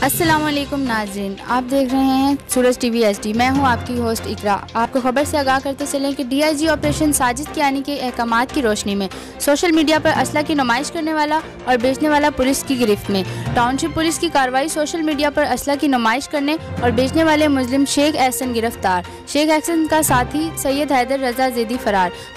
अस्सलाम वालेकुम नाज़रीन, आप देख रहे हैं सूरज टीवी HD। मैं हूं आपकी होस्ट इकरा। आपको खबर से आगाह करते चलें कि DIG ऑपरेशंज साजिद कयानी के अहकामात की रोशनी में सोशल मीडिया पर असला की नमाइश करने वाला और बेचने वाला पुलिस की गिरफ्त में। टाउनशिप पुलिस की कार्रवाई, सोशल मीडिया पर असला की नमाइश करने और बेचने वाले मुलजिम शेख एहसन गिरफ्तार। शेख एहसन का साथी सैयद हैदर रजा zedi फरार।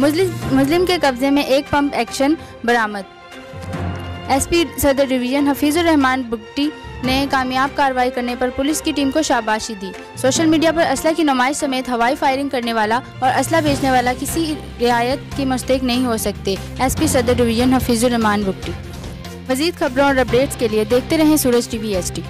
मुलजिम के कब्जे में एक पंप एक्शन बरामद। SP सदर ड्वीजन हफीजुर बुट्टी ने कामयाब कार्रवाई करने पर पुलिस की टीम को शाबाशी दी। सोशल मीडिया पर असला की नमाइश समेत हवाई फायरिंग करने वाला और असला बेचने वाला किसी रियायत की मुस्तहिक नहीं हो सकते। SP सदर ड्वीजन हफीजुर बुट्टी। मज़ीद खबरों और अपडेट्स के लिए देखते रहें सूरज TV HD।